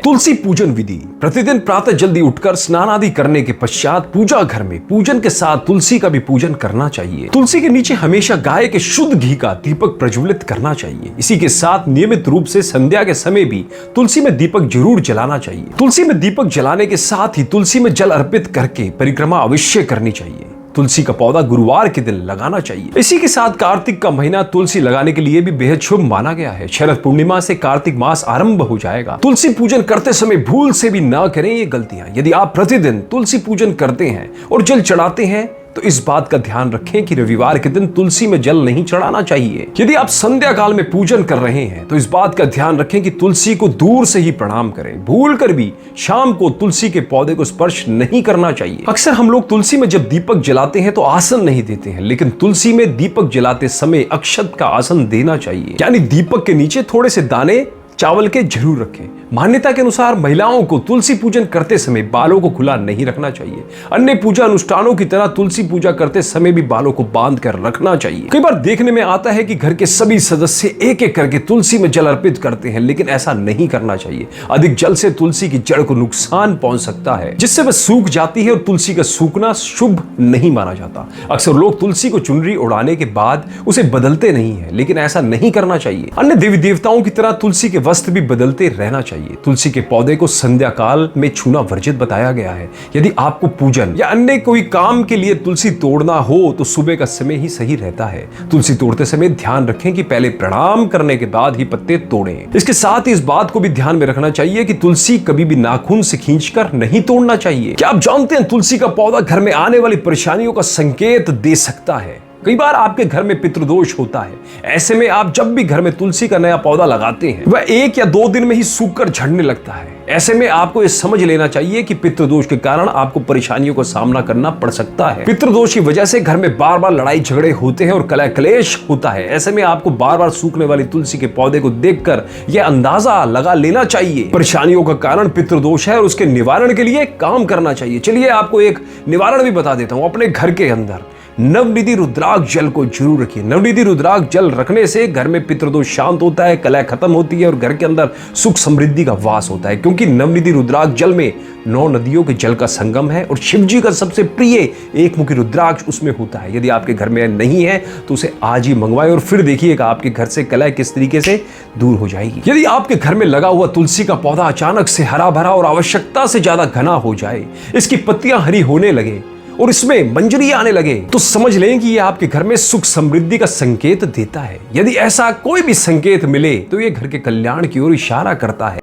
तुलसी पूजन विधि। प्रतिदिन प्रातः जल्दी उठकर स्नान आदि करने के पश्चात पूजा घर में पूजन के साथ तुलसी का भी पूजन करना चाहिए। तुलसी के नीचे हमेशा गाय के शुद्ध घी का दीपक प्रज्वलित करना चाहिए। इसी के साथ नियमित रूप से संध्या के समय भी तुलसी में दीपक जरूर जलाना चाहिए। तुलसी में दीपक जलाने के साथ ही तुलसी में जल अर्पित करके परिक्रमा अवश्य करनी चाहिए। तुलसी का पौधा गुरुवार के दिन लगाना चाहिए। इसी के साथ कार्तिक का महीना तुलसी लगाने के लिए भी बेहद शुभ माना गया है। शरद पूर्णिमा से कार्तिक मास आरंभ हो जाएगा। तुलसी पूजन करते समय भूल से भी ना करें ये गलतियां। यदि आप प्रतिदिन तुलसी पूजन करते हैं और जल चढ़ाते हैं तो इस बात का ध्यान रखें कि रविवार के दिन तुलसी में जल नहीं चढ़ाना चाहिए। यदि आप संध्या काल में पूजन कर रहे हैं तो इस बात का ध्यान रखें कि तुलसी को दूर से ही प्रणाम करें। भूल कर भी शाम को तुलसी के पौधे को स्पर्श नहीं करना चाहिए। अक्सर हम लोग तुलसी में जब दीपक जलाते हैं तो आसन नहीं देते हैं, लेकिन तुलसी में दीपक जलाते समय अक्षत का आसन देना चाहिए, यानी दीपक के नीचे थोड़े से दाने चावल के जरूर रखें। मान्यता के अनुसार महिलाओं को तुलसी पूजन करते समय बालों को खुला नहीं रखना चाहिए। अन्य पूजा अनुष्ठानों की तरह तुलसी पूजा करते समय भी बालों को बांध कर रखना चाहिए। कई बार देखने में आता है कि घर के सभी सदस्य एक एक करके तुलसी में जल अर्पित करते हैं, लेकिन ऐसा नहीं करना चाहिए। अधिक जल से तुलसी की जड़ को नुकसान पहुंच सकता है, जिससे वह सूख जाती है और तुलसी का सूखना शुभ नहीं माना जाता। अक्सर लोग तुलसी को चुनरी उड़ाने के बाद उसे बदलते नहीं है, लेकिन ऐसा नहीं करना चाहिए। अन्य देवी देवताओं की तरह तुलसी के वस्त्र भी बदलते रहना चाहिए। तुलसी के पौधे को संध्या काल में छूना वर्जित बताया गया है। यदि आपको पूजन या अन्य कोई काम के लिए तुलसी तोड़ना हो तो सुबह का समय ही सही रहता है। तुलसी तोड़ते समय ध्यान रखें कि पहले प्रणाम करने के बाद ही पत्ते तोड़ें। इसके साथ ही इस बात को भी ध्यान में रखना चाहिए कि तुलसी कभी भी नाखून से खींचकर नहीं तोड़ना चाहिए। क्या आप जानते हैं तुलसी का पौधा घर में आने वाली परेशानियों का संकेत दे सकता है। कई बार आपके घर में पितृदोष होता है। ऐसे में आप जब भी घर में तुलसी का नया पौधा लगाते हैं वह 1 या 2 दिन में ही सूखकर झड़ने लगता है। ऐसे में आपको यह समझ लेना चाहिए कि पितृदोष के कारण आपको परेशानियों का सामना करना पड़ सकता है। पितृदोष की वजह से घर में बार बार लड़ाई झगड़े होते हैं और कलह क्लेश होता है। ऐसे में आपको बार बार सूखने वाली तुलसी के पौधे को देखकर यह अंदाजा लगा लेना चाहिए परेशानियों का कारण पितृदोष है और उसके निवारण के लिए काम करना चाहिए। चलिए आपको एक निवारण भी बता देता हूं। अपने घर के अंदर नवनिधि रुद्राक्ष जल को जरूर रखिए। नवनिधि रुद्राक्ष जल रखने से घर में पितृदोष शांत होता है, कलह खत्म होती है और घर के अंदर सुख समृद्धि का वास होता है, क्योंकि नवनिधि रुद्राक्ष जल में 9 नदियों के जल का संगम है और शिव जी का सबसे प्रिय एकमुखी रुद्राक्ष उसमें होता है। यदि आपके घर में नहीं है तो उसे आज ही मंगवाएं और फिर देखिएगा आपके घर से कलह किस तरीके से दूर हो जाएगी। यदि आपके घर में लगा हुआ तुलसी का पौधा अचानक से हरा भरा और आवश्यकता से ज्यादा घना हो जाए, इसकी पत्तियां हरी होने लगे और इसमें मंजरी आने लगे, तो समझ लें कि यह आपके घर में सुख समृद्धि का संकेत देता है। यदि ऐसा कोई भी संकेत मिले तो यह घर के कल्याण की ओर इशारा करता है।